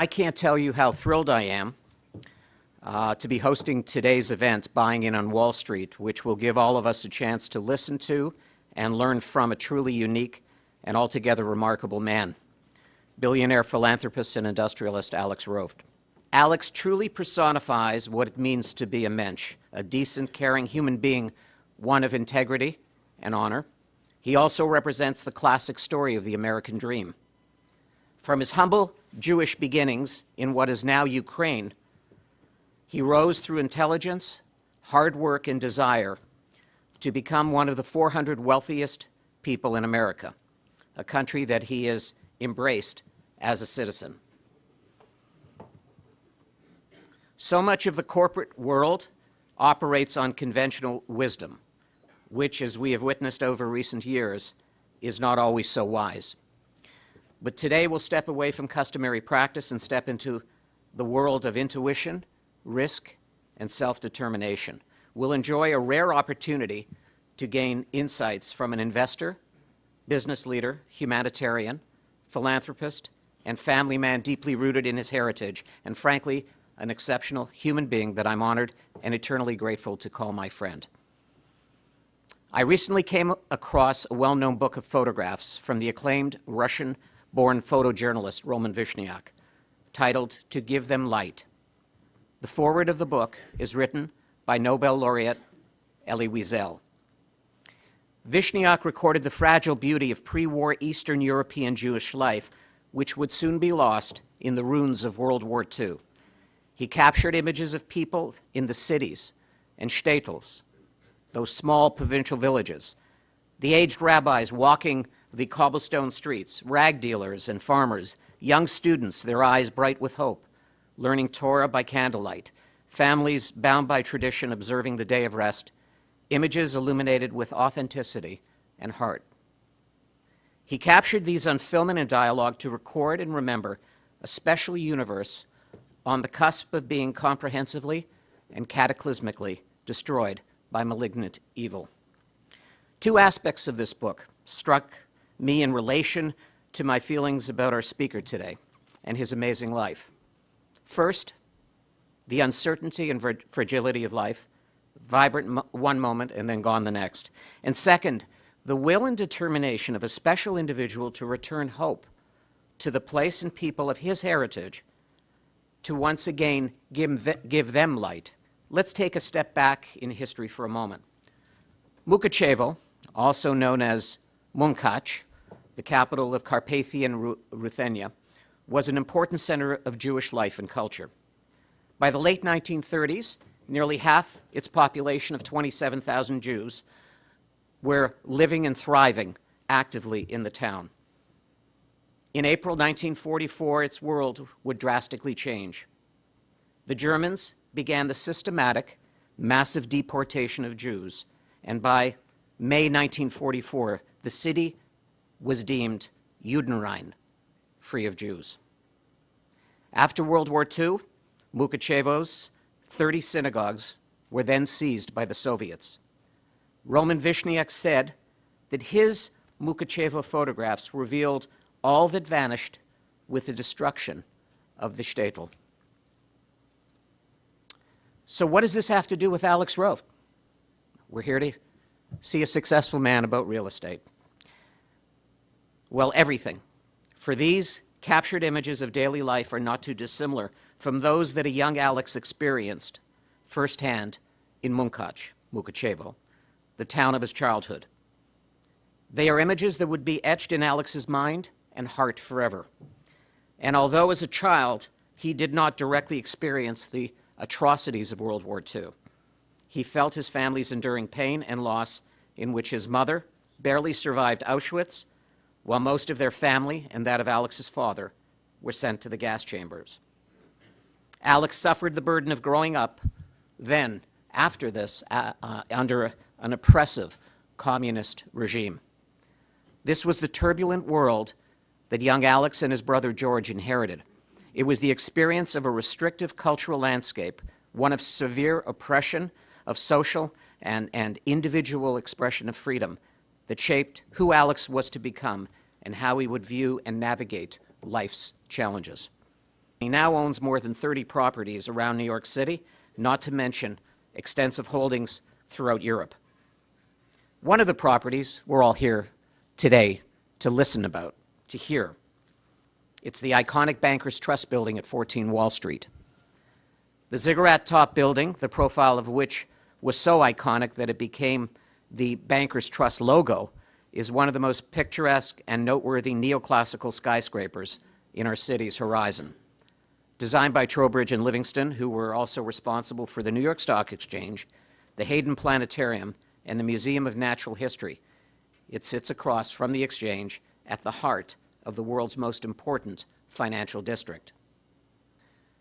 I can't tell you how thrilled I am to be hosting today's event, Buying In on Wall Street, which will give all of us a chance to listen to and learn from a truly unique and altogether remarkable man, billionaire philanthropist and industrialist Alex Roeft. Alex truly personifies what it means to be a mensch, a decent, caring human being, one of integrity and honor. He also represents the classic story of the American dream. From his humble Jewish beginnings in what is now Ukraine, he rose through intelligence, hard work, and desire to become one of the 400 wealthiest people in America, a country that he has embraced as a citizen. So much of the corporate world operates on conventional wisdom, which, as we have witnessed over recent years, is not always so wise. But today we'll step away from customary practice and step into the world of intuition, risk, and self-determination. We'll enjoy a rare opportunity to gain insights from an investor, business leader, humanitarian, philanthropist, and family man deeply rooted in his heritage, and frankly, an exceptional human being that I'm honored and eternally grateful to call my friend. I recently came across a well-known book of photographs from the acclaimed Russian-born photojournalist Roman Vishniak, titled To Give Them Light. The foreword of the book is written by Nobel laureate Elie Wiesel. Vishniak recorded the fragile beauty of pre-war Eastern European Jewish life, which would soon be lost in the ruins of World War II. He captured images of people in the cities and shtetls, those small provincial villages, the aged rabbis walking the cobblestone streets, rag dealers and farmers, young students, their eyes bright with hope, learning Torah by candlelight, families bound by tradition observing the day of rest, images illuminated with authenticity and heart. He captured these on film and in dialogue to record and remember a special universe on the cusp of being comprehensively and cataclysmically destroyed by malignant evil. Two aspects of this book struck me in relation to my feelings about our speaker today and his amazing life. First, the uncertainty and fragility of life, vibrant one moment and then gone the next. And second, the will and determination of a special individual to return hope to the place and people of his heritage, to once again give them light. Let's take a step back in history for a moment. Mukachevo, also known as Munkach, the capital of Carpathian Ruthenia, was an important center of Jewish life and culture. By the late 1930s, nearly half its population of 27,000 Jews were living and thriving actively in the town. In April 1944, its world would drastically change. The Germans began the systematic, massive deportation of Jews, and by May 1944, the city was deemed Judenrein, free of Jews. After World War II, Mukachevo's 30 synagogues were then seized by the Soviets. Roman Vishniak said that his Mukachevo photographs revealed all that vanished with the destruction of the shtetl. So what does this have to do with Alex Roeft? We're here to see a successful man about real estate. Well, everything. For these captured images of daily life are not too dissimilar from those that a young Alex experienced firsthand in Mukachevo, the town of his childhood. They are images that would be etched in Alex's mind and heart forever. And although as a child he did not directly experience the atrocities of World War II, he felt his family's enduring pain and loss, in which his mother barely survived Auschwitz, while most of their family and that of Alex's father were sent to the gas chambers. Alex suffered the burden of growing up then, after this, under an oppressive communist regime. This was the turbulent world that young Alex and his brother George inherited. It was the experience of a restrictive cultural landscape, one of severe oppression of social and individual expression of freedom, that shaped who Alex was to become and how he would view and navigate life's challenges. He now owns more than 30 properties around New York City, not to mention extensive holdings throughout Europe. One of the properties we're all here today to listen about, to hear. It's the iconic Bankers Trust building at 14 Wall Street. The ziggurat-top building, the profile of which was so iconic that it became the Bankers Trust logo, is one of the most picturesque and noteworthy neoclassical skyscrapers in our city's horizon. Designed by Trowbridge and Livingston, who were also responsible for the New York Stock Exchange, the Hayden Planetarium, and the Museum of Natural History, it sits across from the Exchange at the heart of the world's most important financial district.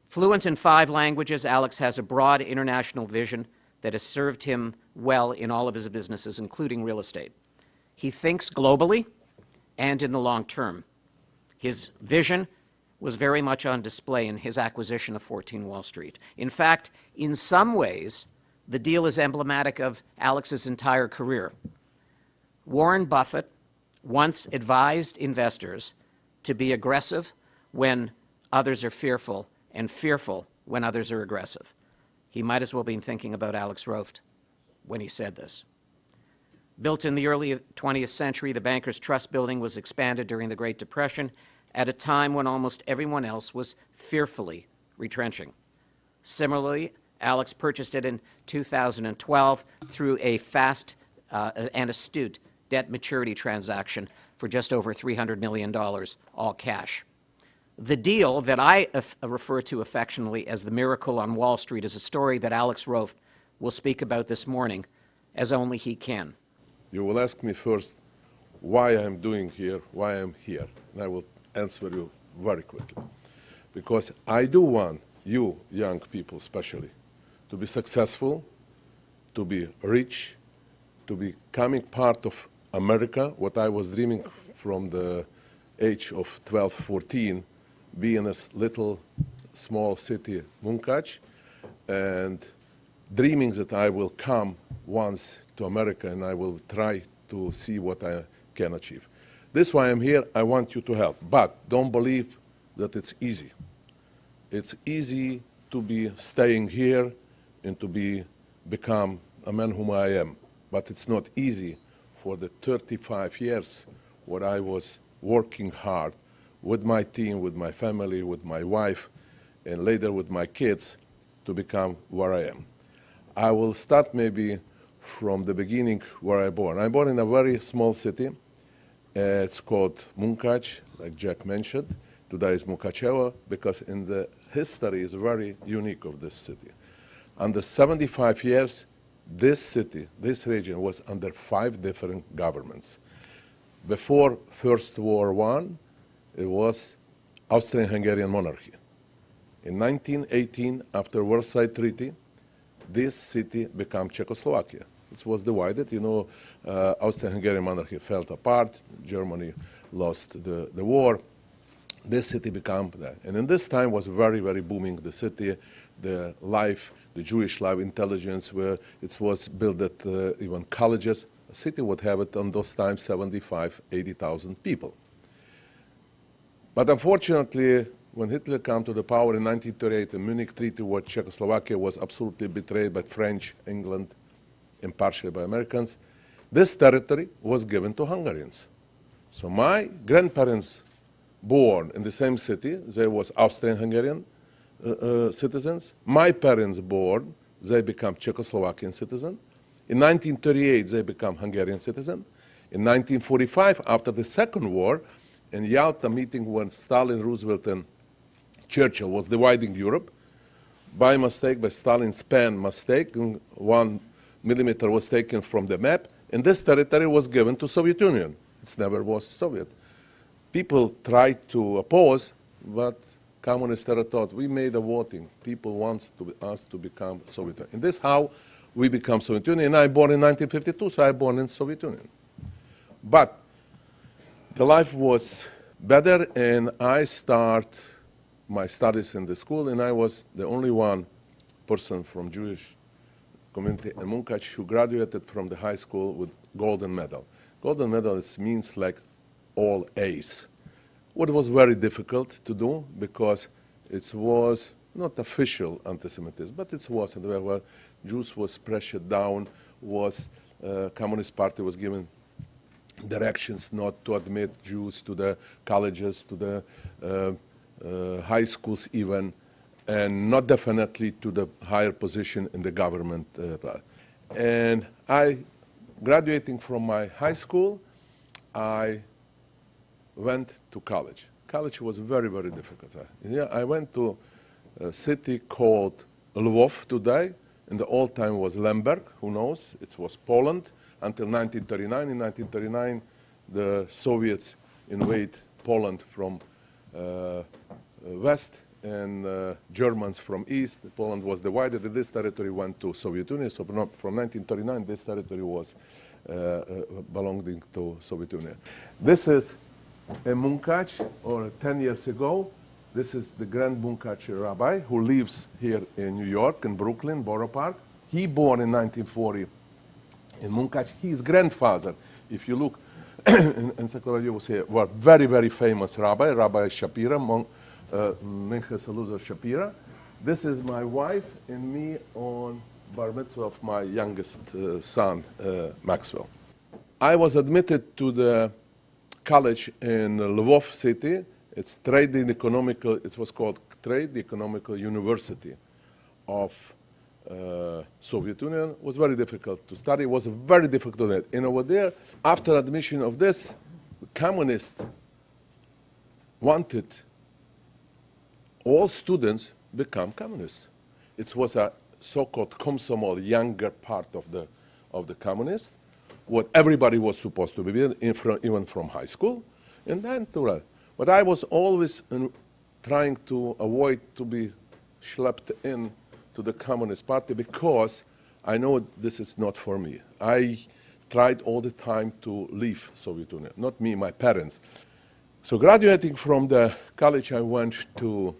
Fluent in 5 languages, Alex has a broad international vision that has served him well in all of his businesses, including real estate. He thinks globally and in the long term. His vision was very much on display in his acquisition of 14 Wall Street. In fact, in some ways, the deal is emblematic of Alex's entire career. Warren Buffett once advised investors to be aggressive when others are fearful, and fearful when others are aggressive. He might as well have been thinking about Alex Roft when he said this. Built in the early 20th century, the Bankers Trust building was expanded during the Great Depression at a time when almost everyone else was fearfully retrenching. Similarly, Alex purchased it in 2012 through a fast and astute debt maturity transaction for just over $300 million, all cash. The deal that I refer to affectionately as the miracle on Wall Street is a story that Alex Roft will speak about this morning as only he can. You will ask me first why I'm doing here, why I'm here, and I will answer you very quickly. Because I do want you, young people especially, to be successful, to be rich, to be becoming part of America, what I was dreaming from the age of 12, 14, be in a little small city, Munkac, and dreaming that I will come once to America and I will try to see what I can achieve. This is why I'm here. I want you to help. But don't believe that it's easy. It's easy to be staying here and to become a man whom I am. But it's not easy for the 35 years where I was working hard with my team, with my family, with my wife, and later with my kids to become where I am. I will start maybe from the beginning where I was born. I'm born in a very small city. It's called Munkac, like Jack mentioned. Today is Mukachevo, because in the history is very unique of this city. Under 75 years, this city, this region was under 5 different governments. Before First World War I, it was Austrian-Hungarian monarchy. In 1918, after Versailles Treaty, this city became Czechoslovakia. It was divided. You know, Austrian-Hungarian monarchy fell apart. Germany lost the war. This city became that. And in this time was very, very booming, the city, the life, the Jewish life, intelligence, where it was built at even colleges. A city would have it on those times 75, 80,000 people. But unfortunately, when Hitler came to the power in 1938, the Munich Treaty, where Czechoslovakia was absolutely betrayed by French, England, and partially by Americans, this territory was given to Hungarians. So my grandparents, born in the same city, they was Austrian-Hungarian citizens. My parents born, they become Czechoslovakian citizens. In 1938, they become Hungarian citizens. In 1945, after the Second War, in Yalta meeting when Stalin, Roosevelt, and Churchill was dividing Europe, by mistake, by Stalin's pen mistake, 1 millimeter was taken from the map, and this territory was given to Soviet Union. It never was Soviet. People tried to oppose, but communists thought, we made a voting. People want us to become Soviet Union. And this is how we become Soviet Union. And I born in 1952, so I born in Soviet Union. But the life was better, and I start my studies in the school, and I was the only one person from Jewish community in Munkac who graduated from the high school with golden medal. Golden medal means like all A's. What was very difficult to do, because It was not official anti-Semitism, but it was. And where Jews was pressured down, was Communist Party was given directions not to admit Jews to the colleges, to the high schools even, and not definitely to the higher position in the government. And graduating from my high school, I went to college. College was very, very difficult. I went to a city called Lvov today. In the old time was Lemberg, who knows? It was Poland until 1939. In 1939, the Soviets invade Poland from west and Germans from east. Poland was divided, and this territory went to Soviet Union. So from 1939, this territory was belonging to Soviet Union. This is a Munkac, or 10 years ago. This is the Grand Munkac rabbi who lives here in New York, in Brooklyn, Borough Park. He born in 1940 in Munkac. His grandfather, if you look in encyclopedia, you will see, was very, very famous rabbi, Rabbi Shapira, Minchas Elazar Shapira. This is my wife and me on bar mitzvah of my youngest son, Maxwell. I was admitted to the college in Lvov city. It's Trade and Economical, it was called Trade Economical University of Soviet Union. It was very difficult to study. It was very difficult. And over there, after admission of this, communists wanted all students become communists. It was a so-called Komsomol, younger part of the communists, what everybody was supposed to be, even from high school, and then to. But I was always trying to avoid to be schlepped in to the Communist Party because I know this is not for me. I tried all the time to leave Soviet Union, not me, my parents. So graduating from the college, I went to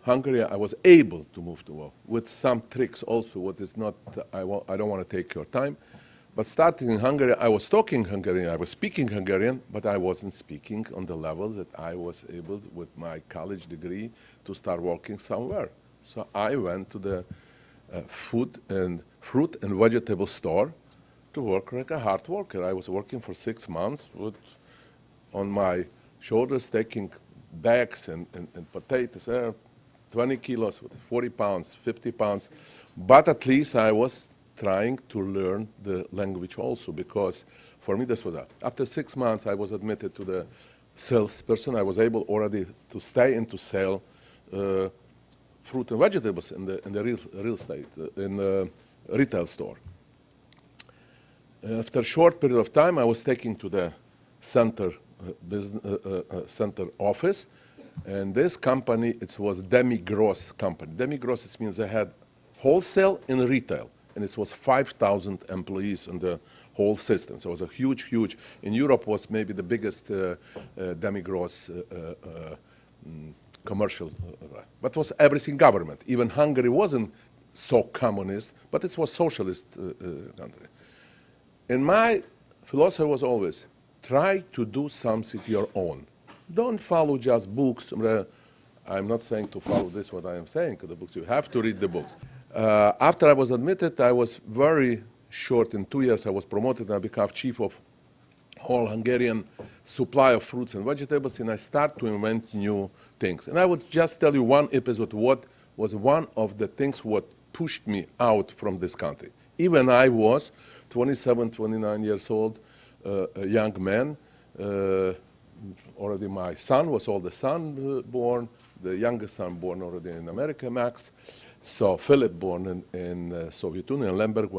Hungary. I was able to move to war with some tricks also, what is not, I don't want to take your time. But starting in Hungary, I was talking Hungarian, I was speaking Hungarian, but I wasn't speaking on the level that I was able, with my college degree, to start working somewhere. So I went to the fruit and vegetable store to work like a hard worker. I was working for 6 months on my shoulders, taking bags and potatoes, 20 kilos, 40 pounds, 50 pounds. But at least I was trying to learn the language also, because for me this was after 6 months I was admitted to the salesperson. I was able already to stay and to sell fruit and vegetables in the real estate, in the retail store. After a short period of time, I was taken to the center office, and this company, it was Demi-Gross company. Demi-Gross means they had wholesale and retail, and it was 5,000 employees in the whole system. So it was a huge, in Europe was maybe the biggest Demi-Gross commercial, but it was everything government. Even Hungary wasn't so communist, but it was socialist country. And my philosophy was always, try to do something your own. Don't follow just books. I'm not saying to follow this, what I am saying, the books. You have to read the books. After I was admitted, I was very short. In 2 years, I was promoted and I became chief of whole Hungarian supply of fruits and vegetables, and I start to invent new things. And I would just tell you one episode, what was one of the things what pushed me out from this country. Even I was 27, 29 years old, a young man. Already my son was oldest son born, the youngest son born already in America, Max. So Philip born in Soviet Union, Lemberg,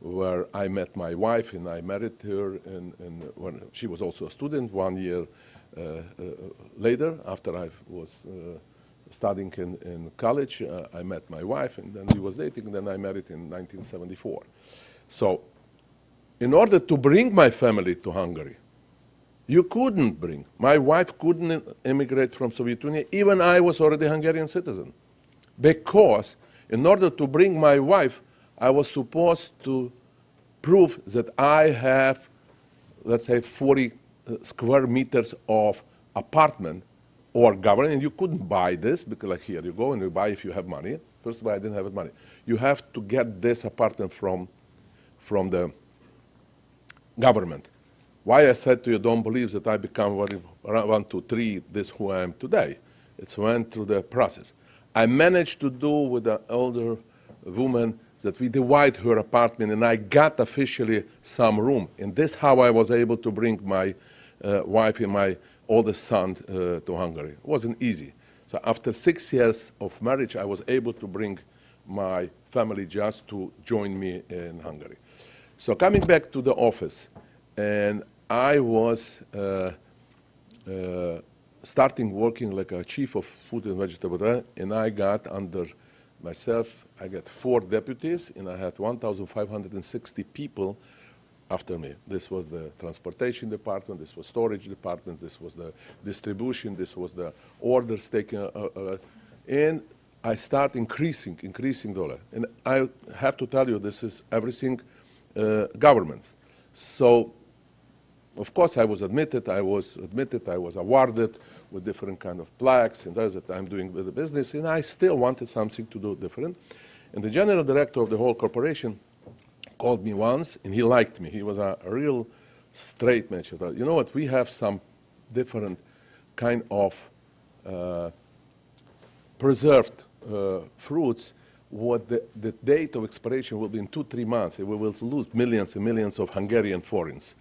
where I met my wife, and I married her, and when she was also a student 1 year later, after I was studying in college, I met my wife, and then we was dating, and then I married in 1974. So in order to bring my family to Hungary, you couldn't bring. My wife couldn't immigrate from Soviet Union, even I was already a Hungarian citizen. Because in order to bring my wife, I was supposed to prove that I have, let's say, 40 square meters of apartment or government, and you couldn't buy this, because like here, you go and you buy if you have money. First of all, I didn't have money. You have to get this apartment from the government. Why I said to you, don't believe that I become 1, 2, 3, this who I am today. It's went through the process. I managed to do with the older woman that we divide her apartment, and I got officially some room. And this how I was able to bring my wife and my oldest son to Hungary. It wasn't easy. So after 6 years of marriage, I was able to bring my family just to join me in Hungary. So coming back to the office, and I was starting working like a chief of food and vegetable, and I got under myself, I got 4 deputies, and I had 1,560 people after me. This was the transportation department, this was storage department, this was the distribution, this was the orders taken, and I start increasing dollar. And I have to tell you, this is everything government. So, of course, I was admitted, I was awarded with different kind of plaques and others that I'm doing with the business, and I still wanted something to do different. And the general director of the whole corporation called me once, and he liked me. He was a real straight man. He thought, you know what, we have some different kind of preserved fruits. What the date of expiration will be in 2-3 months, and we will lose millions and millions of Hungarian forints.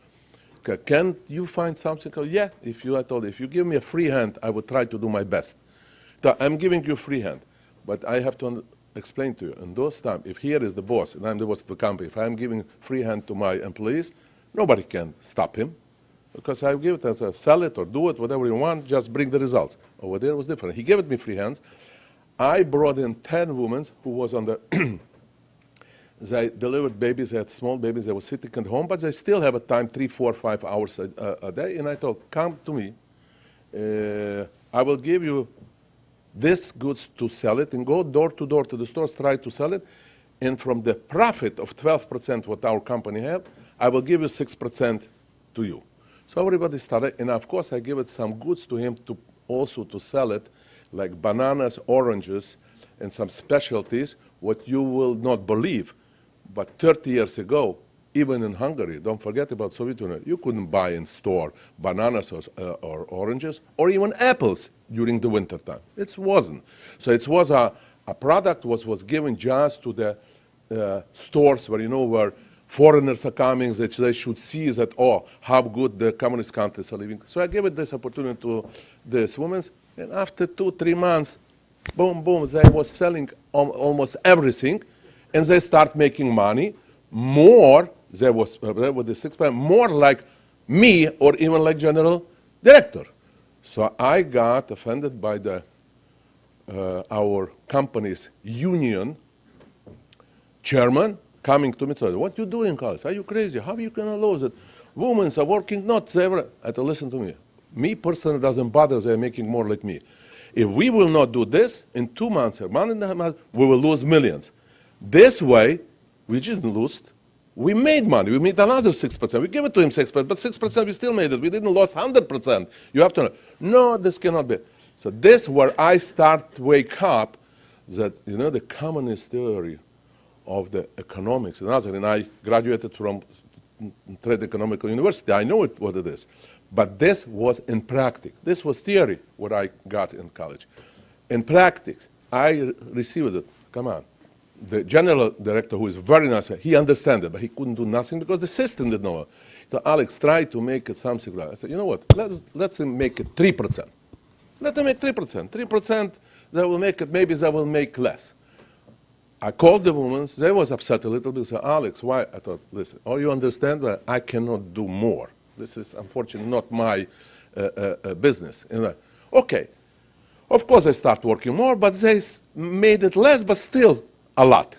Can you find something? Yeah, I told you, if you give me a free hand, I will try to do my best. So I'm giving you a free hand, but I have to explain to you, in those times, if here is the boss, and I'm the boss of the company, if I'm giving free hand to my employees, nobody can stop him, because I give it as a sell it or do it, whatever you want, just bring the results. Over there it was different. He gave it me free hands. I brought in 10 women who was on the they delivered babies, they had small babies, they were sitting at home, but they still have a time, 3, 4, 5 hours a day. And I told, come to me, I will give you this goods to sell it, and go door to door to the stores, try to sell it. And from the profit of 12% what our company have, I will give you 6% to you. So everybody started, and of course I give it some goods to him to also to sell it, like bananas, oranges, and some specialties, what you will not believe. But 30 years ago, even in Hungary, don't forget about Soviet Union, you couldn't buy in store bananas or oranges, or even apples during the winter time. It wasn't. So it was a product was given just to the stores where, where foreigners are coming, that they should see that, oh, how good the communist countries are living. So I gave it this opportunity to these women, and after 2-3 months, boom, boom, they was selling almost everything, and they start making money more. There was with the 6%, more like me or even like general director. So I got offended by the our company's union chairman coming to me and said, "What you doing, Carlos? Are you crazy? How you can allow that? Women are working not ever." I said, "Listen to me. Me personally doesn't bother. They're making more like me. If we will not do this, in 2 months or 1.5 months, we will lose millions. This way, we didn't lose. We made money. We made another 6%. We give it to him 6%, but 6% we still made it. We didn't lose 100%. You have to know. No, this cannot be." So this where I start to wake up that, the communist theory of the economics and I graduated from Trade Economical University. I know what it is. But this was in practice. This was theory, what I got in college. In practice, I received it. Come on. The general director, who is very nice, he understood it, but he couldn't do nothing because the system didn't know it. So Alex, try to make it something like that. I said, you know what, let's make it 3%. Let them make 3%. 3%, they will make it, maybe they will make less. I called the women, they was upset a little bit, said, Alex, why? I thought, listen, you understand that I cannot do more. This is, unfortunately, not my business. And okay. Of course, I start working more, but they made it less, but still a lot.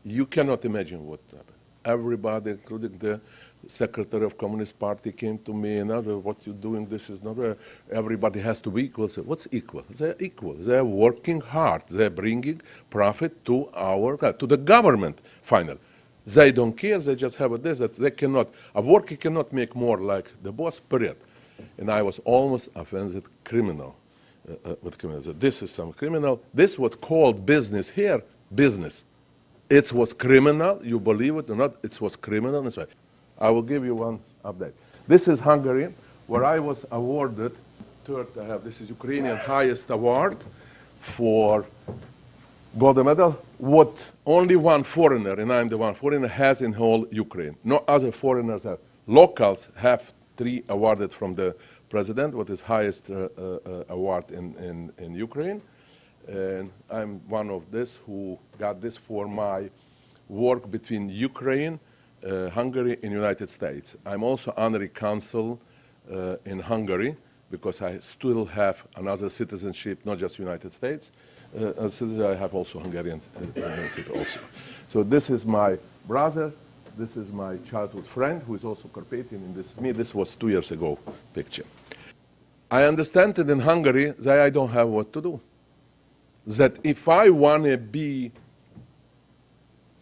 You cannot imagine what happened. Everybody, including the secretary of Communist Party, came to me and said, what you're doing, this is not where everybody has to be equal. So what's equal? They're equal. They're working hard. They're bringing profit to the government, finally. They don't care. They just have this, that they cannot, a worker cannot make more like the boss, period. and I was almost offended criminal with criminals. This is some criminal. This was called business here, business. It was criminal, you believe it or not, it was criminal. And so I will give you one update. This is Hungary, where I was awarded, this is Ukrainian highest award for gold medal, what only one foreigner, and I'm the one foreigner, has in whole Ukraine. No other foreigners have. Locals have 3 awarded from the president, what is highest award in Ukraine. And I'm one of this who got this for my work between Ukraine, Hungary, and United States. I'm also honorary consul in Hungary because I still have another citizenship, not just United States. I have also Hungarian citizenship also. So this is my brother. This is my childhood friend, who is also Carpathian in this. This was 2 years ago picture. I understand that in Hungary that I don't have what to do. That if I want to be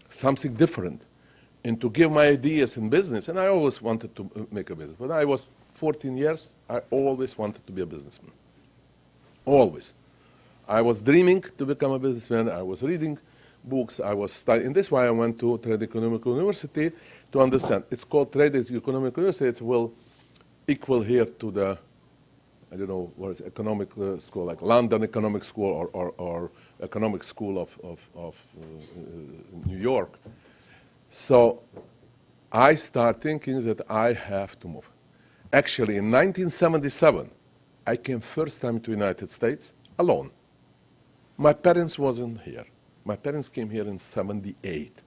something different and to give my ideas in business, and I always wanted to make a business. When I was 14 years, I always wanted to be a businessman. Always. I was dreaming to become a businessman. I was reading books. I was studying. And that's why I went to Trade Economical University to understand. It's called Trade Economical University. It will equal here to the, I don't know, what is economic school, like London Economic School or Economic School of New York. So I start thinking that I have to move. Actually, in 1977, I came first time to United States alone. My parents wasn't here. My parents came here in 78.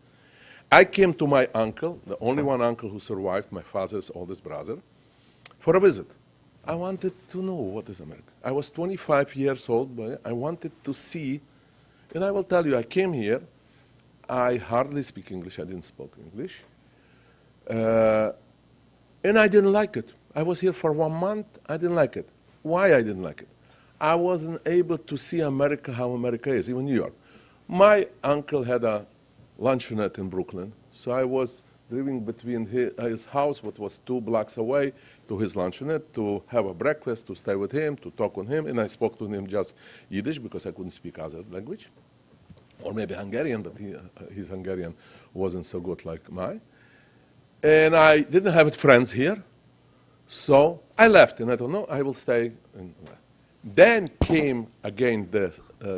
I came to my uncle, the only one uncle who survived, my father's oldest brother, for a visit. I wanted to know what is America. I was 25 years old, but I wanted to see, and I will tell you, I came here, I hardly speak English, I didn't speak English, and I didn't like it. I was here for 1 month, I didn't like it. Why I didn't like it? I wasn't able to see America, how America is, even New York. My uncle had a luncheonette in Brooklyn, so I was driving between his house, what was 2 blocks away, to his luncheonette to have a breakfast, to stay with him, to talk with him, and I spoke to him just Yiddish because I couldn't speak other language, or maybe Hungarian, but his Hungarian wasn't so good like mine. And I didn't have friends here, so I left, and I thought, no, I will stay. Then came again the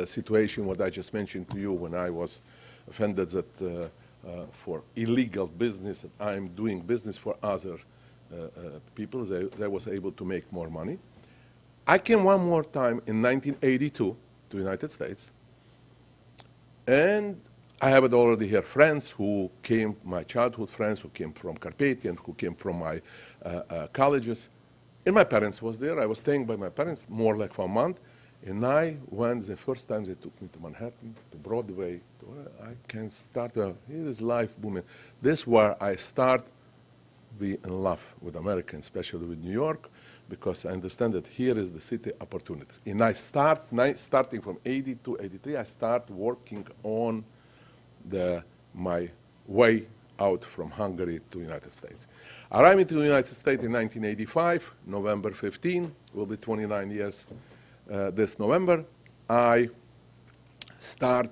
situation what I just mentioned to you when I was offended that for illegal business, that I'm doing business for other people, they was able to make more money. I came one more time in 1982 to the United States, and I have already here friends who came, my childhood friends who came from Carpathian, who came from my colleges, and my parents was there. I was staying by my parents more like for a month, and I went the first time they took me to Manhattan, to Broadway. I can start, here is life booming. This is where I start be in love with America, especially with New York, because I understand that here is the city opportunities. And I starting from 82, 83, I start working on my way out from Hungary to the United States. Arriving to the United States in 1985, November 15, will be 29 years this November, I start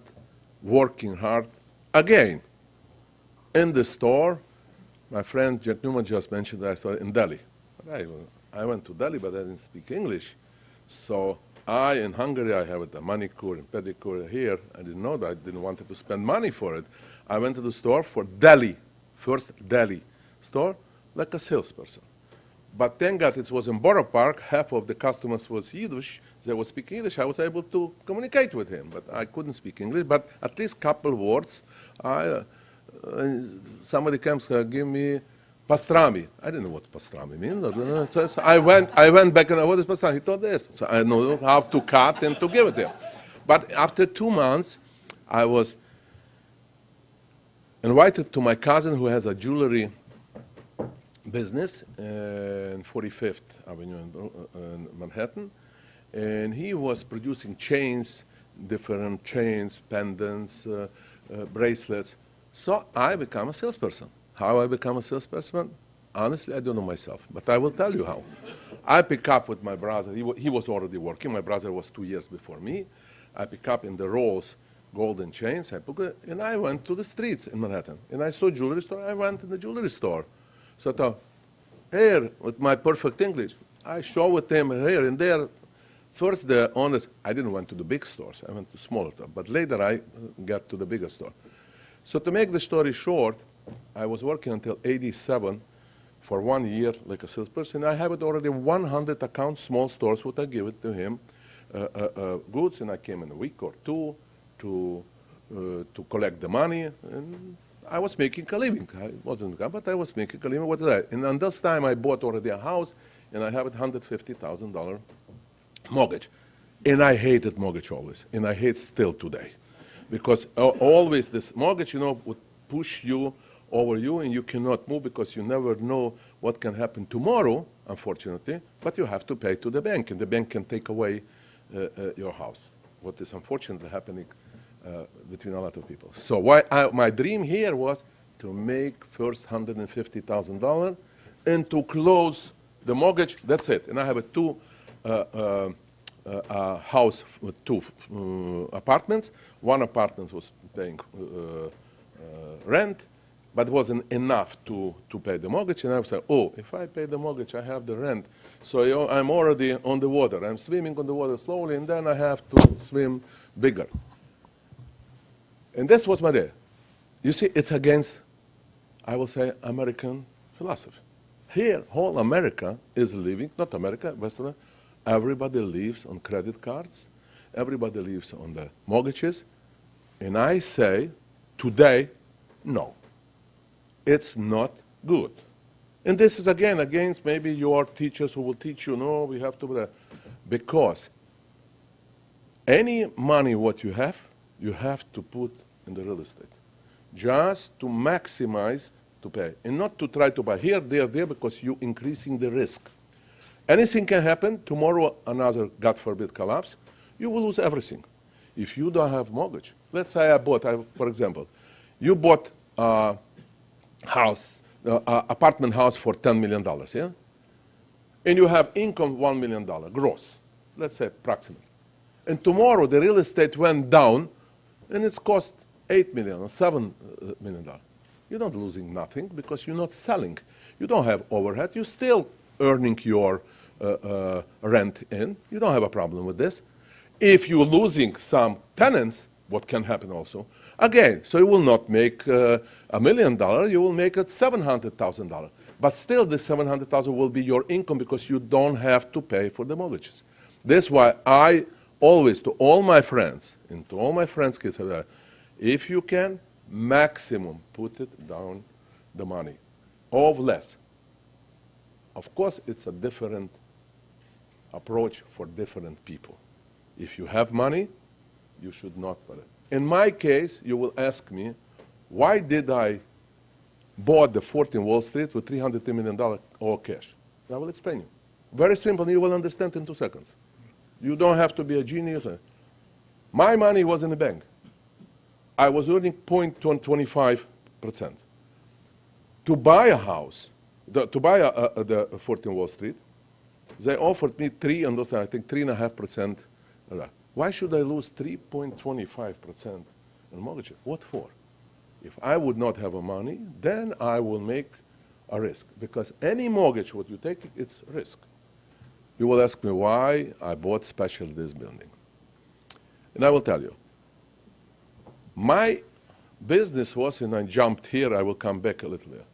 working hard again in the store. My friend Jack Newman just mentioned that I started in Delhi. I went to Delhi, but I didn't speak English. So in Hungary, I have a manicure and pedicure here. I didn't know that. I didn't want to spend money for it. I went to the store for Delhi, first Delhi store, like a salesperson. But thank God it was in Borough Park. Half of the customers was Yiddish. They were speaking Yiddish. I was able to communicate with him, but I couldn't speak English. But at least couple words. Somebody comes, give me pastrami. I didn't know what pastrami means. So I went back and what is pastrami? He told this. So I know how to cut and to give it to him. But after 2 months, I was invited to my cousin who has a jewelry business in 45th Avenue in Manhattan. And he was producing chains, different chains, pendants, bracelets. So I became a salesperson. How I become a salesperson? Honestly, I don't know myself, but I will tell you how. I pick up with my brother. He was already working. My brother was 2 years before me. I pick up in the Rolls golden chains. And I went to the streets in Manhattan. And I saw a jewelry store. I went in the jewelry store. So I thought, here, with my perfect English, I show with them here and there. First, the honest, I didn't went to the big stores. I went to smaller stores. But later, I got to the bigger store. So to make the story short, I was working until 87 for 1 year like a salesperson. I have it already 100 accounts, small stores, what I give it to him, goods, and I came in a week or two to collect the money, and I was making a living. I wasn't, but I was making a living. What is that? And on this time, I bought already a house, and I have it $150,000 mortgage. And I hated mortgage always, and I hate still today. Because always this mortgage, would push you over you, and you cannot move because you never know what can happen tomorrow, unfortunately, but you have to pay to the bank, and the bank can take away your house, what is unfortunately happening between a lot of people. So my dream here was to make first $150,000 and to close the mortgage, that's it. And I have a house with two apartments. One apartment was paying rent, but it wasn't enough to pay the mortgage. And I was like, oh, if I pay the mortgage, I have the rent. So I'm already on the water. I'm swimming on the water slowly, and then I have to swim bigger. And this was my day. You see, it's against, I will say, American philosophy. Here, whole America is living, not America, Western, everybody lives on credit cards. Everybody lives on the mortgages. And I say, today, no. It's not good. And this is, again, against maybe your teachers who will teach you, no, we have to, because any money what you have to put in the real estate, just to maximize to pay, and not to try to buy here, there, because you're increasing the risk. Anything can happen. Tomorrow, another, God forbid, collapse. You will lose everything. If you don't have mortgage, let's say for example, you bought a house, apartment house for $10 million, yeah? And you have income $1 million gross, let's say approximately. And tomorrow the real estate went down, and it's cost $8 million or $7 million. You're not losing nothing because you're not selling. You don't have overhead. You're still earning your rent in. You don't have a problem with this. If you're losing some tenants, what can happen also? Again, so you will not make $1 million, you will make it $700,000. But still, the $700,000 will be your income because you don't have to pay for the mortgages. That's why I always, to all my friends, and to all my friends' kids, if you can, maximum put it down the money, or less. Of course, it's a different approach for different people. If you have money, you should not put it. In my case, you will ask me, why did I bought the 14 Wall Street with $300 million all cash? I will explain you. Very simple, you will understand in 2 seconds. You don't have to be a genius. My money was in the bank. I was earning 0.25%. To buy a house, to buy the 14 Wall Street, they offered me 3.5%. Why should I lose 3.25% in mortgage? What for? If I would not have a money, then I will make a risk. Because any mortgage, what you take, it's risk. You will ask me why I bought special this building. And I will tell you. My business was, and I jumped here, I will come back a little bit,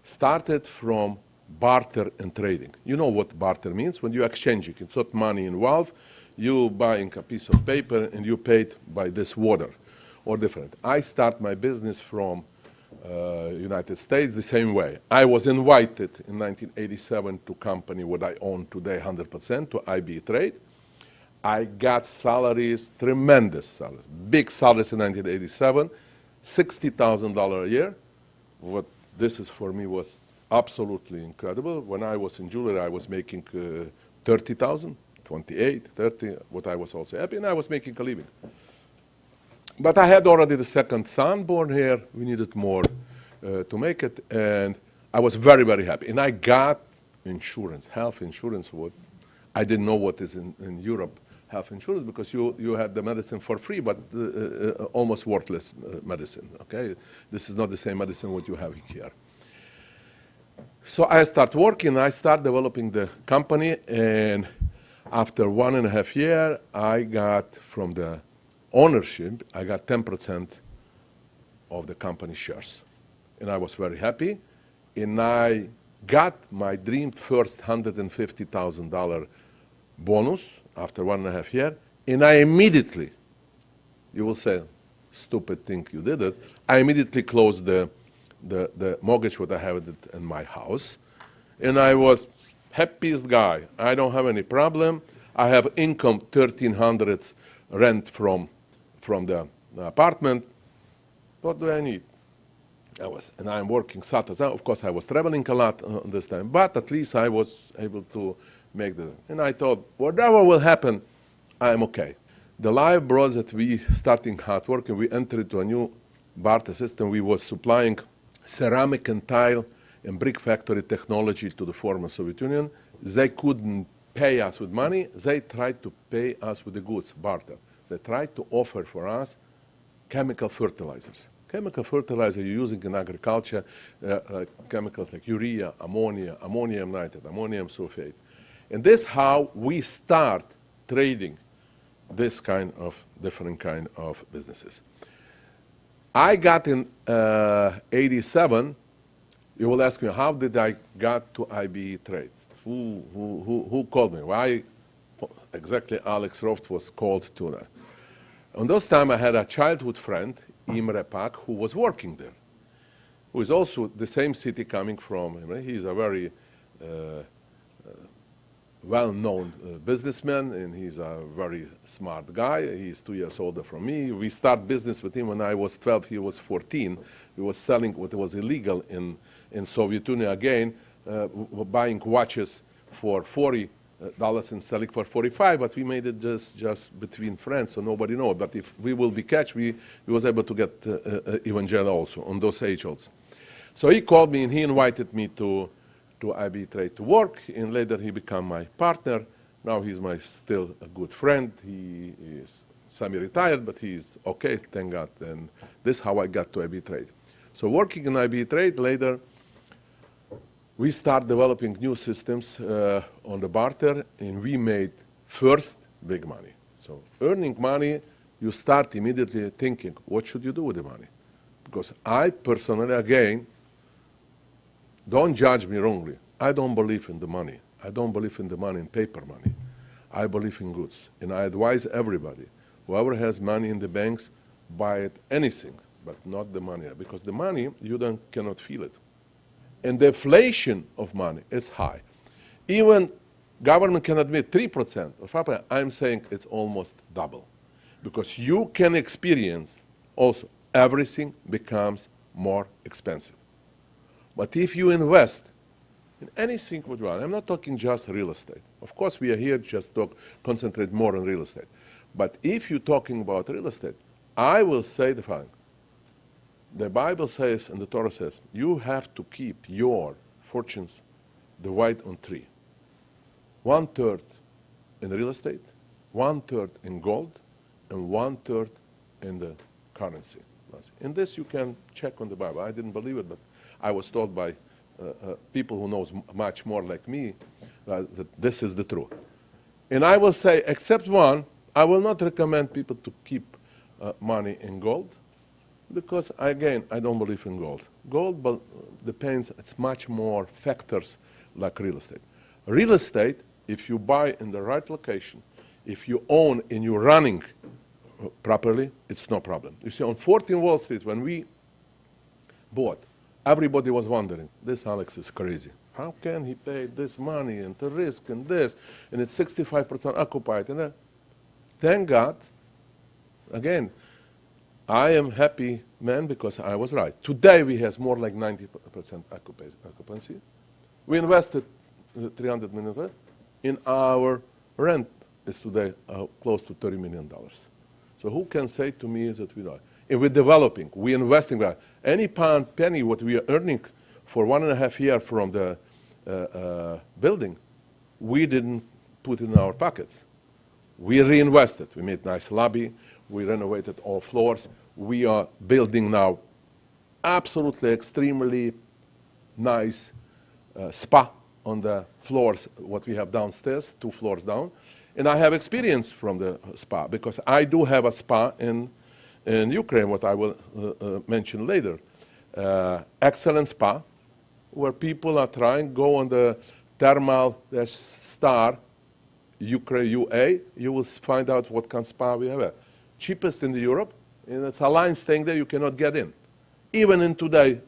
started from barter and trading. You know what barter means? When you exchange it, it's not money involved. You buying a piece of paper and you paid by this water or different. I start my business from United States the same way. I was invited in 1987 to company what I own today 100%, to IB Trade. I got salaries, tremendous salaries, big salaries in 1987, $60,000 a year. What this is for me was absolutely incredible. When I was in jewelry, I was making 30,000, 28, 30, what I was also happy, and I was making a living. But I had already the second son born here. We needed more to make it, and I was very, very happy. And I got insurance, health insurance. I didn't know what is in Europe health insurance, because you had the medicine for free, but almost worthless medicine, okay? This is not the same medicine what you have here. So I start working, I start developing the company, and after 1.5 years, I got from the ownership, I got 10% of the company shares. And I was very happy, and I got my dreamed first $150,000 bonus after 1.5 years, and I immediately, you will say, stupid thing you did it, I immediately closed the mortgage what I have in my house, and I was happiest guy. I don't have any problem. I have income 1,300 rent from the apartment. What do I need? And I'm working Saturdays. Of course, I was traveling a lot this time, but at least I was able to make the. And I thought, whatever will happen, I'm okay. The life brought that we starting hard work, and we entered into a new barter system. We was supplying ceramic and tile and brick factory technology to the former Soviet Union. They couldn't pay us with money. They tried to pay us with the goods, barter. They tried to offer for us chemical fertilizers. Chemical fertilizer you're using in agriculture, chemicals like urea, ammonia, ammonium nitrate, ammonium sulfate. And this is how we start trading this kind of different kind of businesses. I got in 87, you will ask me, how did I got to IBE Trade? Who called me? Why exactly Alex Roft was called to that? On those time I had a childhood friend, Imre Pak, who was working there, who is also the same city coming from. He's a very well-known businessman, and he's a very smart guy. He's 2 years older from me. We start business with him when I was 12, he was 14. He was selling what was illegal in Soviet Union again, buying watches for $40 and selling for 45, but we made it just between friends, so nobody knows. But if we will be catch, we was able to get evangel also on those age olds. So he called me and he invited me to IB Trade to work, and later he became my partner. Now he's my still a good friend. He is semi-retired, but he's okay, thank God. And this is how I got to IB Trade. So working in IB Trade later, we start developing new systems on the barter, and we made first big money. So earning money, you start immediately thinking, what should you do with the money? Because I personally, again, don't judge me wrongly. I don't believe in the money. I don't believe in the money, in paper money. I believe in goods. And I advise everybody, whoever has money in the banks, buy it anything, but not the money. Because the money, you cannot feel it. And the inflation of money is high. Even government can admit 3% or 5%. I'm saying it's almost double. Because you can experience also everything becomes more expensive. But if you invest in anything what you want, I'm not talking just real estate. Of course, we are here just to concentrate more on real estate. But if you're talking about real estate, I will say the following. The Bible says and the Torah says, you have to keep your fortunes divided on 3. 1/3 in real estate, 1/3 in gold, and 1/3 in the currency. In this you can check on the Bible. I didn't believe it, but I was told by people who knows much more like me that this is the truth. And I will say, except one, I will not recommend people to keep money in gold, because, again, I don't believe in gold. Gold depends, it's much more factors like real estate. Real estate, if you buy in the right location, if you own and you're running properly, it's no problem. You see, on 14 Wall Street, when we bought, everybody was wondering, this Alex is crazy. How can he pay this money and the risk and this, and it's 65% occupied? And thank God, again, I am happy man because I was right. Today we have more like 90% occupancy. We invested $300 million in our rent is today close to $30 million. So who can say to me that we don't? And we're developing, we're investing. Any pound, penny, what we are earning for 1.5 years from the building, we didn't put in our pockets. We reinvested. We made nice lobby. We renovated all floors. We are building now absolutely extremely nice spa on the floors, what we have downstairs, 2 floors down. And I have experience from the spa because I do have a spa in Ukraine, what I will mention later. Excellent spa where people are trying, go on the thermal star Ukraine UA, you will find out what kind of spa we have. Cheapest in Europe, and it's a line staying there, you cannot get in. Even in today's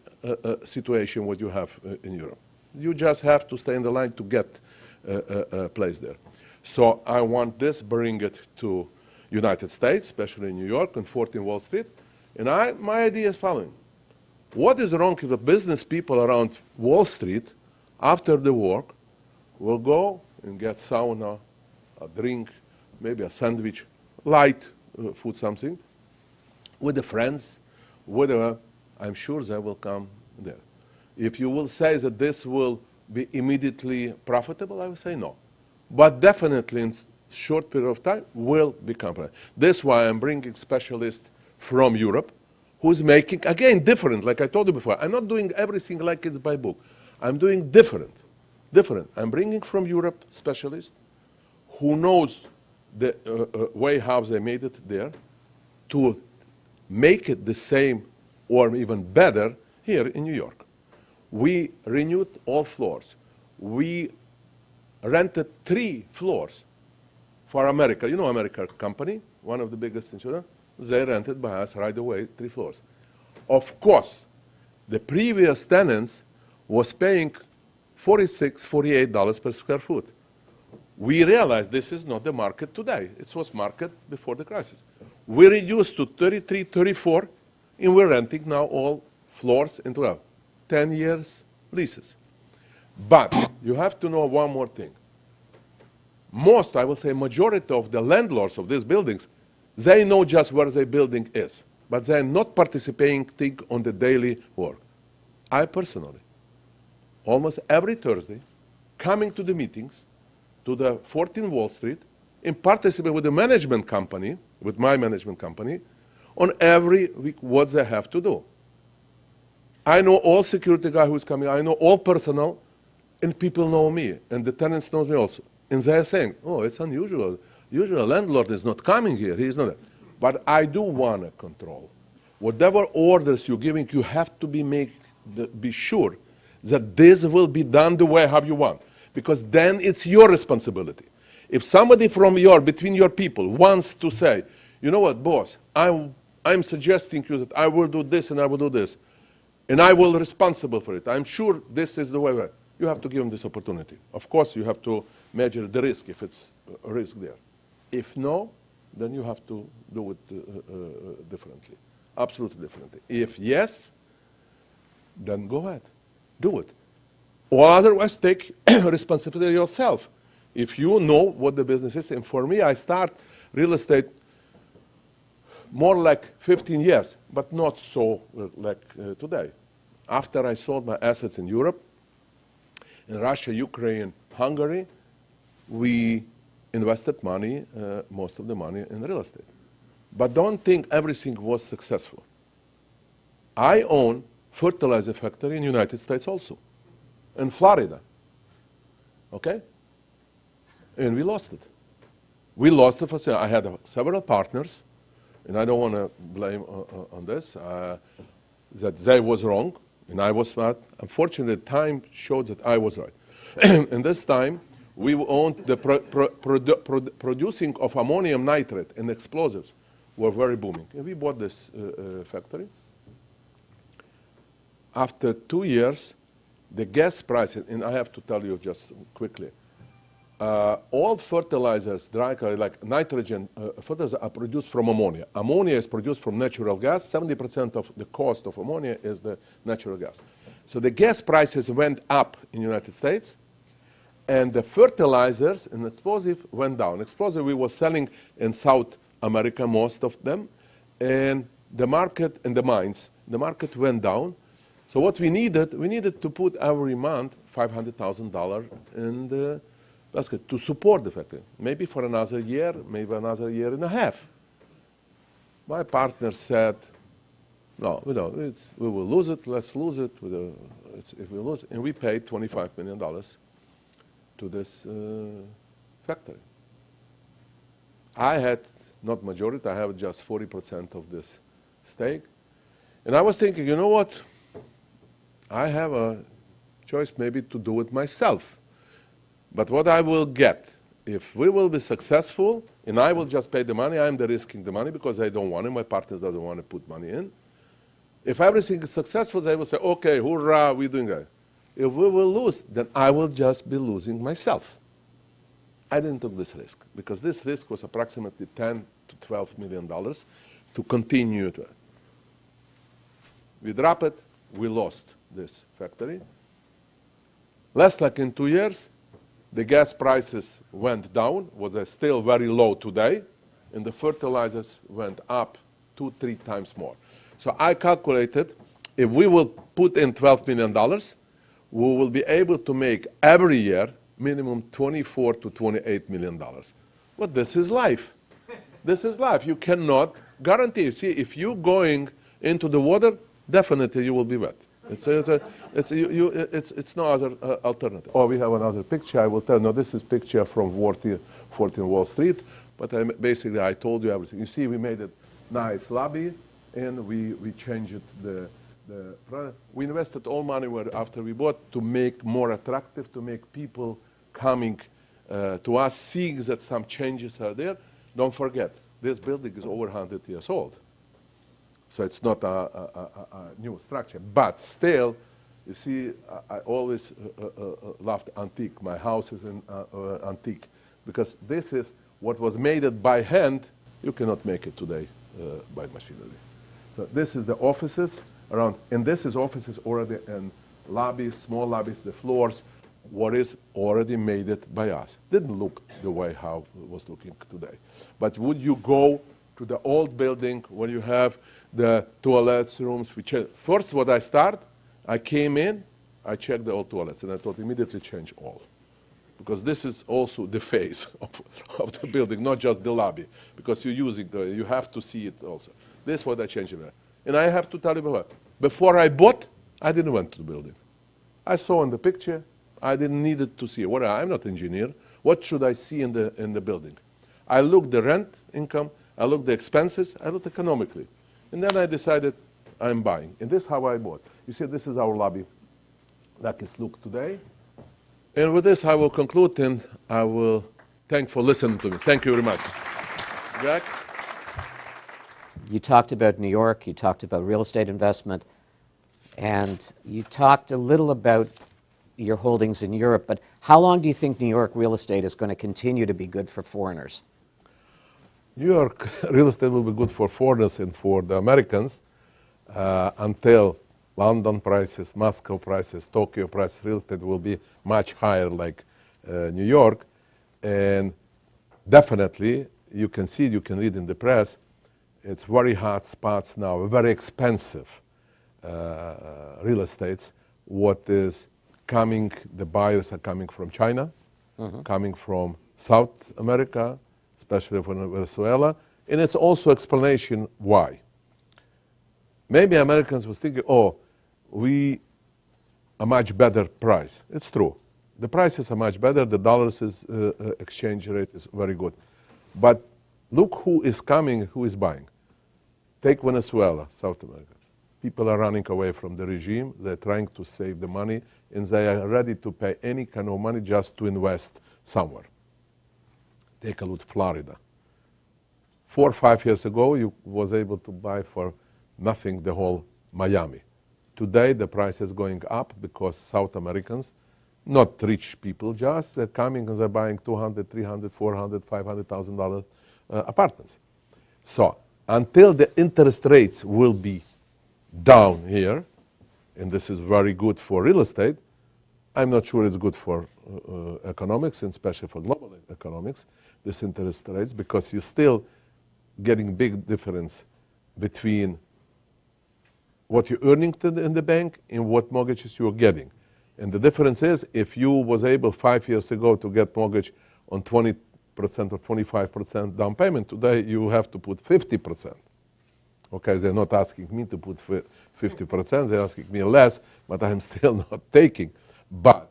situation what you have in Europe. You just have to stay in the line to get a place there. So I want this, bring it to United States, especially in New York and 14 Wall Street. And my idea is following. What is wrong if the business people around Wall Street, after the work, will go and get sauna, a drink, maybe a sandwich, light food, something, with the friends, whatever, I'm sure they will come there. If you will say that this will be immediately profitable, I will say no. But definitely in short period of time will become profitable. That's why I'm bringing specialists from Europe who's making, again, different, like I told you before. I'm not doing everything like it's by book. I'm doing different. I'm bringing from Europe specialists who knows the way how they made it there to make it the same or even better here in New York. We renewed all floors. We rented 3 floors for America. You know America company, one of the biggest insurance. They rented by us right away 3 floors. Of course, the previous tenants was paying $46, $48 per square foot. We realized this is not the market today. It was market before the crisis. We reduced to 33, 34, and we're renting now all floors into 10 years leases. But you have to know one more thing. Most, I will say majority of the landlords of these buildings, they know just where their building is, but they're not participating on the daily work. I personally, almost every Thursday, coming to the meetings, to the 14 Wall Street, and participate with the management company, with my management company, on every week what they have to do. I know all security guy who's coming, I know all personnel, and people know me, and the tenants know me also. And they're saying, oh, it's unusual. Usually a landlord is not coming here, he is not. But I do want to control. Whatever orders you're giving, you have to be sure that this will be done the way how you want. Because then it's your responsibility. If somebody from between your people wants to say, you know what, boss, I'm suggesting you that I will do this and I will do this, and I will be responsible for it. I'm sure this is the way. You have to give them this opportunity. Of course, you have to measure the risk if it's a risk there. If no, then you have to do it differently, absolutely differently. If yes, then go ahead, do it. Or otherwise, take responsibility yourself. If you know what the business is, and for me, I start real estate more like 15 years, but not so like today. After I sold my assets in Europe, in Russia, Ukraine, Hungary, we invested money, most of the money in real estate. But don't think everything was successful. I own fertilizer factory in the United States also, in Florida, okay? And we lost it. We lost the facility. I had several partners, and I don't want to blame on this, that they was wrong, and I was smart. Unfortunately, time showed that I was right. And this time, we owned the producing of ammonium nitrate and explosives were very booming. And we bought this factory. After 2 years, the gas prices, and I have to tell you just quickly, all fertilizers, like nitrogen fertilizers, are produced from ammonia. Ammonia is produced from natural gas. 70% of the cost of ammonia is the natural gas. So the gas prices went up in the United States, and the fertilizers and explosives went down. Explosive we were selling in South America, most of them, and the market and the mines, the market went down. So what we needed to put every month $500,000 in the basket to support the factory. Maybe for another year, maybe another year and a half. My partner said, no, we will lose it, let's lose it. If we lose it. And we paid $25 million to this factory. I had, not majority, I have just 40% of this stake. And I was thinking, you know what? I have a choice maybe to do it myself. But what I will get, if we will be successful, and I will just pay the money, I'm the risking the money because I don't want it, my partner doesn't want to put money in. If everything is successful, they will say, okay, hurrah, we're doing that. If we will lose, then I will just be losing myself. I didn't take this risk because this risk was approximately $10 to $12 million to continue to. We dropped it, we lost this factory. Less like in 2 years, the gas prices went down, was still very low today, and the fertilizers went up 2-3 times more. So I calculated if we will put in $12 million, we will be able to make every year minimum $24 to $28 million. But this is life. This is life. You cannot guarantee. See, if you're going into the water, definitely you will be wet. It's no other alternative. Oh, we have another picture. I will tell. No, this is picture from 14 Wall Street. But basically, I told you everything. You see, we made a nice lobby, and we changed the product. We invested all money after we bought to make more attractive, to make people coming to us, seeing that some changes are there. Don't forget, this building is over 100 years old. So it's not a new structure. But still, you see, I always loved antique. My house is in antique. Because this is what was made by hand. You cannot make it today by machinery. So this is the offices around. And this is offices already in lobbies, small lobbies, the floors. What is already made it by us. Didn't look the way how it was looking today. But would you go to the old building where you have the toilets, rooms? First, what I came in, I checked the old toilets, and I thought immediately change all. Because this is also the face of the building, not just the lobby. Because you're using you have to see it also. This is what I changed there. And I have to tell you, before I bought, I didn't went to the building. I saw in the picture, I didn't need it to see. I'm not an engineer. What should I see in the building? I looked the rent income, I looked the expenses, I looked economically. And then I decided I'm buying. And this is how I bought. You see, this is our lobby like it's look today. And with this, I will conclude, and I will thank for listening to me. Thank you very much. Jack? You talked about New York, you talked about real estate investment, and you talked a little about your holdings in Europe, but how long do you think New York real estate is going to continue to be good for foreigners? New York real estate will be good for foreigners and for the Americans until London prices, Moscow prices, Tokyo prices, real estate will be much higher like New York. And definitely, you can see, you can read in the press, it's very hot spots now, very expensive real estates. What is coming, the buyers are coming from China, coming from South America, especially from Venezuela, and it's also explanation why. Maybe Americans was thinking, oh, we a much better price. It's true. The prices are much better, the dollars exchange rate is very good. But look who is coming, who is buying. Take Venezuela, South America. People are running away from the regime, they're trying to save the money, and they are ready to pay any kind of money just to invest somewhere. Take a look at Florida. 4 or 5 years ago, you was able to buy for nothing the whole Miami. Today, the price is going up because South Americans, not rich people, just they're coming and they're buying $200,000, $300,000, $400,000, $500,000 apartments. So until the interest rates will be down here, and this is very good for real estate, I'm not sure it's good for economics, and especially for global economics, this interest rates, because you're still getting big difference between what you're earning in the bank and what mortgages you're getting. And the difference is, if you was able 5 years ago to get mortgage on 20% or 25% down payment, today you have to put 50%. Okay, they're not asking me to put 50%, they're asking me less, but I'm still not taking. But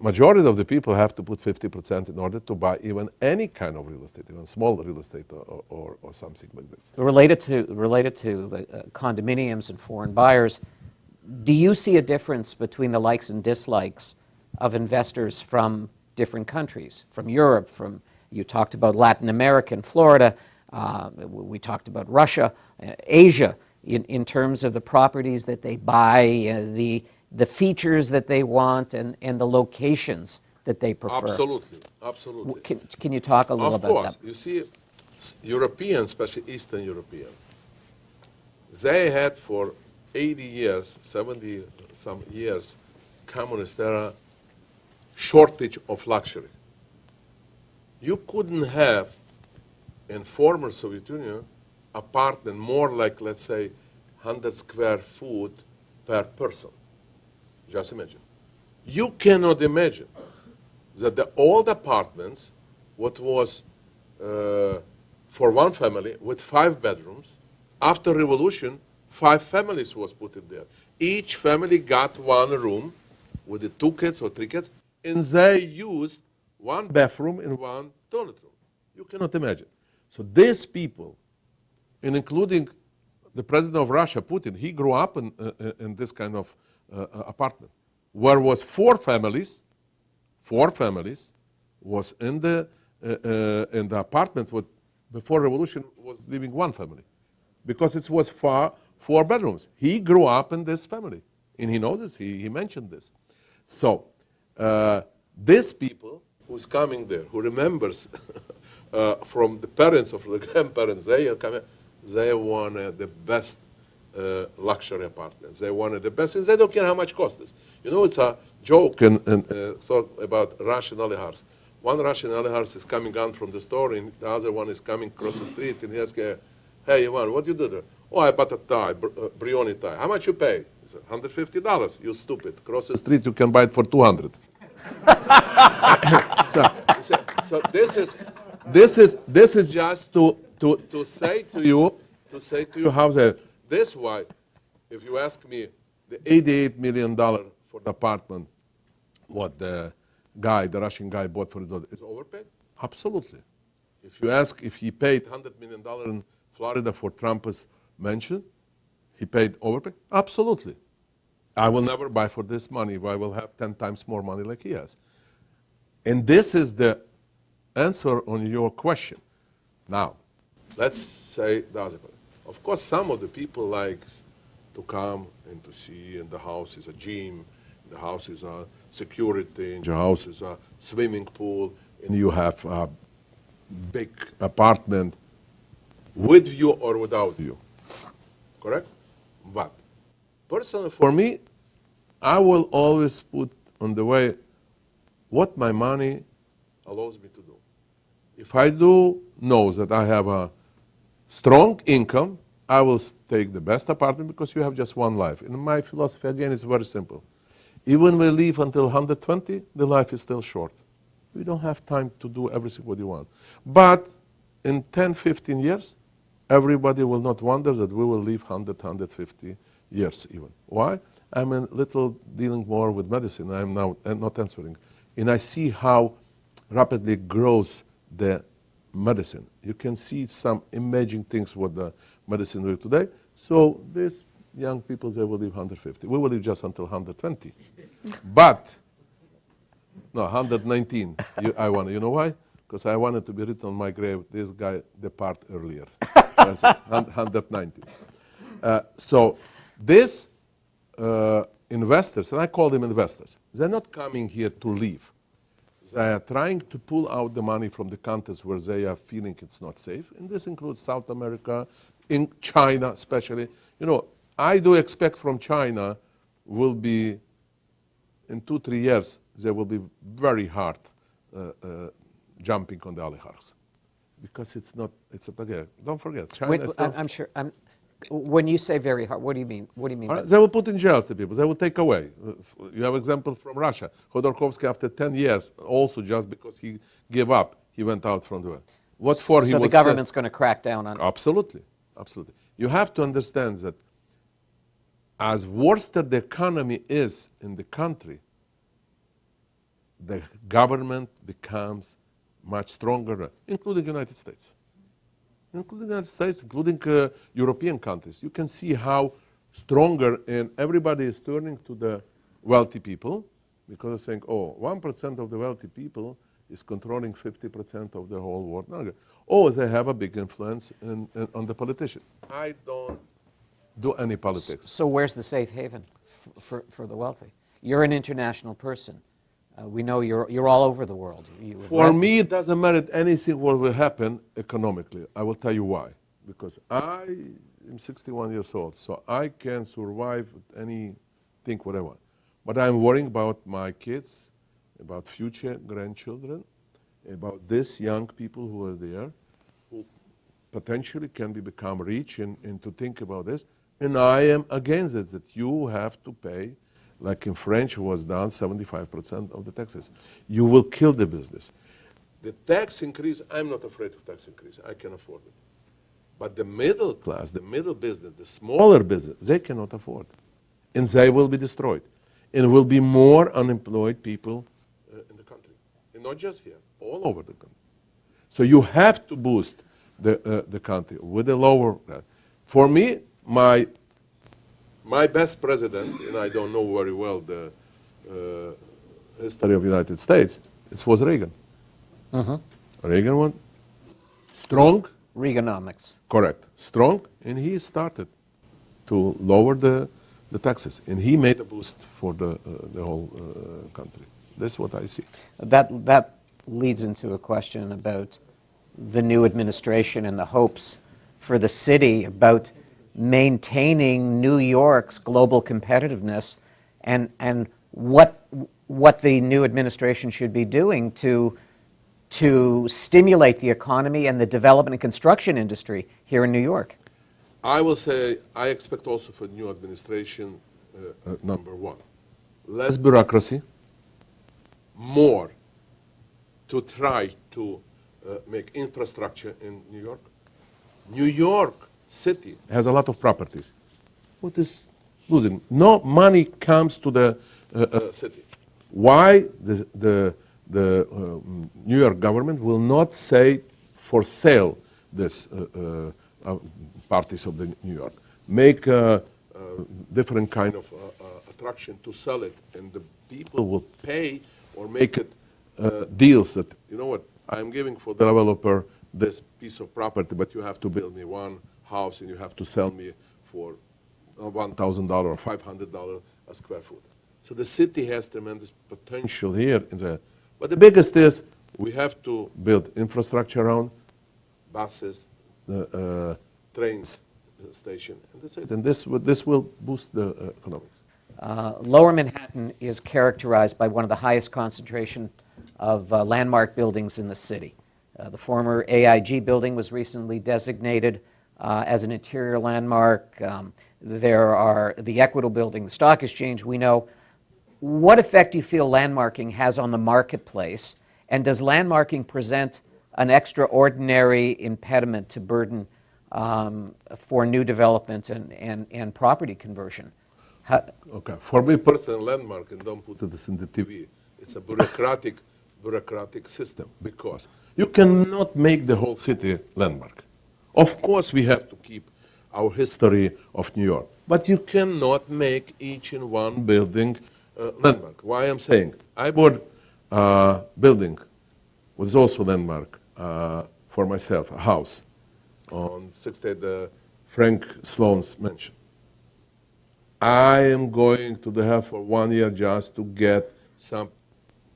majority of the people have to put 50% in order to buy even any kind of real estate, even small real estate or something like this. Related to the condominiums and foreign buyers, do you see a difference between the likes and dislikes of investors from different countries, from Europe, from, you talked about Latin America and Florida, we talked about Russia, Asia, in terms of the properties that they buy, the features that they want, and the locations that they prefer? Absolutely, absolutely. Can you talk a little about that? Of course. You see, Europeans, especially Eastern European, they had for 80 years, 70 some years, communist era, shortage of luxury. You couldn't have in former Soviet Union apartment more like, let's say, 100 square foot per person. Just imagine. You cannot imagine that the old apartments, what was for one family with 5 bedrooms, after revolution, 5 families was put in there. Each family got 1 room with the 2 kids or 3 kids, and they used 1 bathroom and 1 toilet room. You cannot imagine. So these people, and including the president of Russia, Putin, he grew up in this kind of apartment, where was 4 families was in the apartment with, before revolution was living 1 family, because it was 4 bedrooms. He grew up in this family, and he knows this, he mentioned this. So these people who's coming there, who remembers from the parents or the grandparents, they wanted the best luxury apartments. They wanted the best, and they don't care how much cost is. You know, it's a joke so about Russian oligarchs. One Russian oligarch is coming out from the store, and the other one is coming across the street, and he asks, hey, Ivan, what you do there? Oh, I bought a tie, Brioni tie. How much you pay? He said, $150. You stupid. Cross the street, you can buy it for 200. So this is just to say to you how they. This why, if you ask me, the $88 million for the apartment, what the Russian guy bought for it, is overpaid? Absolutely. If you ask if he paid $100 million in Florida for Trump's mansion, he paid overpaid? Absolutely. I will never buy for this money if I will have 10 times more money like he has. And this is the answer on your question. Now, let's say the other part. Of course, some of the people like to come and to see, and the house is a gym, the house is a security, and the house is a swimming pool, and you have a big apartment with view or without view. Correct? But personally, for me, I will always put on the way what my money allows me to do. If I do know that I have a strong income, I will take the best apartment, because you have just one life. And my philosophy, again, is very simple. Even we live until 120, the life is still short. We don't have time to do everything what you want. But in 10, 15 years, everybody will not wonder that we will live 100, 150 years even. Why? I'm a little dealing more with medicine. I'm now not answering. And I see how rapidly grows the medicine. You can see some amazing things what the medicine do today. So these young people, they will live 150. We will live just until 120. But, no, 119. You know why? Because I wanted to be written on my grave, this guy depart earlier. 190. So these investors, and I call them investors, they're not coming here to live. They are trying to pull out the money from the countries where they are feeling it's not safe, and this includes South America, in China especially. You know, I do expect from China will be, in 2-3 years, they will be very hard jumping on the oligarchs, because it's not, again, don't forget, China is still... I'm sure, When you say very hard, what do you mean? What do you mean by that? They will put in jail the people. They will take away. You have example from Russia. Khodorkovsky, after 10 years, also just because he gave up, he went out from the world. What for? He So the was government's going to crack down on. Absolutely, absolutely. You have to understand that as worse the economy is in the country, the government becomes much stronger, including the United States. Including the United States, including European countries. You can see how stronger, and everybody is turning to the wealthy people because they're saying, oh, 1% of the wealthy people is controlling 50% of the whole world. No, oh, they have a big influence on the politician. I don't do any politics. So where's the safe haven for the wealthy? You're an international person. We know you're all over the world. For me, it doesn't matter anything what will happen economically. I will tell you why. Because I am 61 years old, so I can survive anything, whatever. But I'm worrying about my kids, about future grandchildren, about these young people who are there, who potentially can become rich and to think about this. And I am against it, that you have to pay, like in French was done, 75% of the taxes. You will kill the business. The tax increase, I'm not afraid of tax increase. I can afford it. But the middle class, the middle business, the smaller business, they cannot afford. And they will be destroyed. And will be more unemployed people in the country. And not just here, all over the country. So you have to boost the country with a lower. For me, my best president, and I don't know very well the history of the United States, it was Reagan. Reagan was strong. Reaganomics. Correct. Strong, and he started to lower the taxes, and he made a boost for the whole country. That's what I see. That leads into a question about the new administration and the hopes for the city about maintaining New York's global competitiveness, and what the new administration should be doing to stimulate the economy and the development and construction industry here in New York. I will say I expect also for new administration, number one, less bureaucracy, more to try to make infrastructure in New York. New York City has a lot of properties. What is losing? No money comes to the city. Why the New York government will not say for sale this parties of the New York, make a different kind of attraction to sell it, and the people will pay or make it deals that, you know what, I'm giving for the developer this piece of property, but you have to build me one house and you have to sell me for $1,000 or $500 a square foot. So the city has tremendous potential here. But the biggest is we have to build infrastructure around buses, trains, station, and that's it. And this will boost the economics. Lower Manhattan is characterized by one of the highest concentration of landmark buildings in the city. The former AIG building was recently designated as an interior landmark. There are the Equitable building, the Stock Exchange, we know. What effect do you feel landmarking has on the marketplace? And does landmarking present an extraordinary impediment to burden for new development and property conversion? Okay, for me personally, landmark, and don't put this in the TV, it's a bureaucratic system, because you cannot make the whole city landmark. Of course we have to keep our history of New York, but you cannot make each and one building landmark. Why I'm saying? I bought a building, which is also landmark, for myself, a house on 6th Frank Sloan's mansion. I am going to have for 1 year just to get some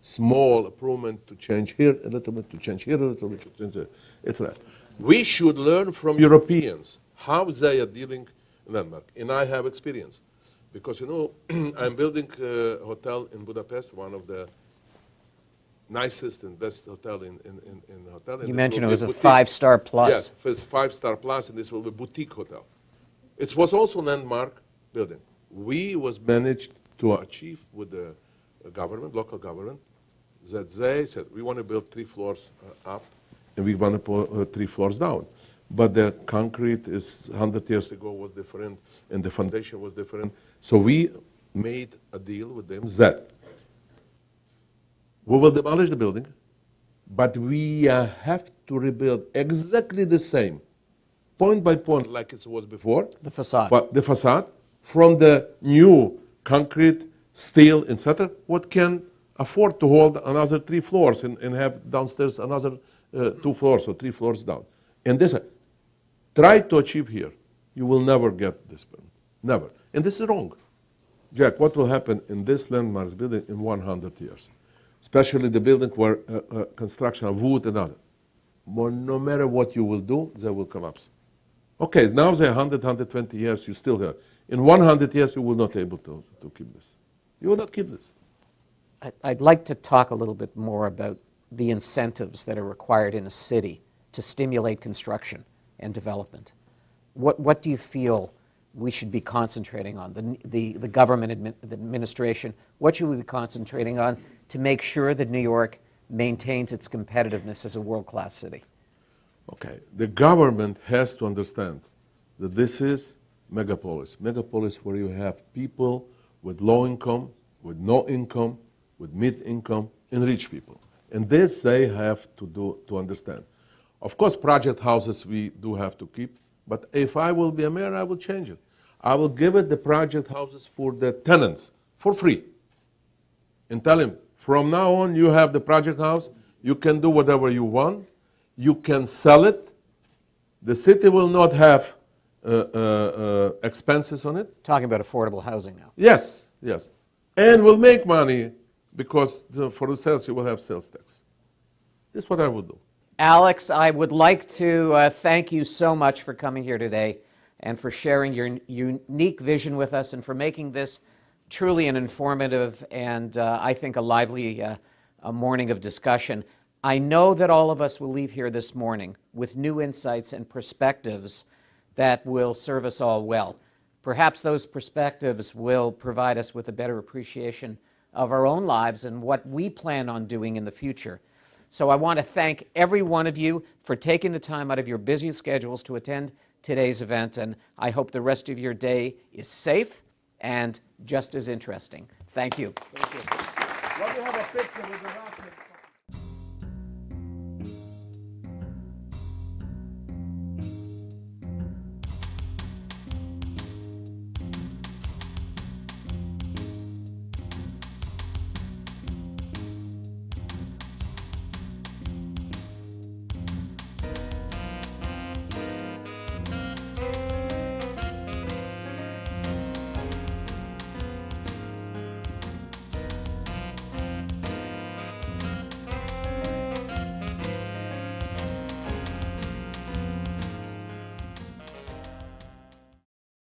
small improvement, to change here a little bit, to change here a little bit, to change here. It's right. We should learn from Europeans how they are dealing landmark, and I have experience. Because, you know, I'm building a hotel in Budapest, one of the nicest and best hotel in hotel. You mentioned it was a 5-star plus. Yes, it's 5-star plus, and this will be a boutique hotel. It was also landmark building. We was managed to achieve with the government, local government, that they said, we want to build 3 floors up, and we want to put 3 floors down. But the concrete is 100 years ago was different, and the foundation was different. So we made a deal with them that we will demolish the building, but we have to rebuild exactly the same, point by point, like it was before. The facade. But the facade, from the new concrete, steel, etc., what can afford to hold another 3 floors and have downstairs another 2 floors or 3 floors down. And this, try to achieve here. You will never get this permit. Never. And this is wrong. Jack, what will happen in this landmark building in 100 years? Especially the building where construction of wood and other. No matter what you will do, they will collapse. Okay, now they're 100, 120 years, you still have. In 100 years, you will not be able to keep this. You will not keep this. I'd like to talk a little bit more about the incentives that are required in a city to stimulate construction and development. What do you feel we should be concentrating on? The government the administration, what should we be concentrating on to make sure that New York maintains its competitiveness as a world-class city? Okay, the government has to understand that this is megapolis. Megapolis where you have people with low income, with no income, with mid-income, and rich people. And this they have to understand. Of course, project houses we do have to keep, but if I will be a mayor, I will change it. I will give it the project houses for the tenants for free. And tell him, from now on, you have the project house, you can do whatever you want, you can sell it, the city will not have expenses on it. Talking about affordable housing now. Yes, yes. And will make money because for the sales you will have sales tax. This is what I would do. Alex, I would like to thank you so much for coming here today and for sharing your unique vision with us and for making this truly an informative and I think a lively a morning of discussion. I know that all of us will leave here this morning with new insights and perspectives that will serve us all well. Perhaps those perspectives will provide us with a better appreciation of our own lives and what we plan on doing in the future. So I want to thank every one of you for taking the time out of your busy schedules to attend today's event, and I hope the rest of your day is safe and just as interesting. Thank you. Thank you. Let me have a picture with the rocket.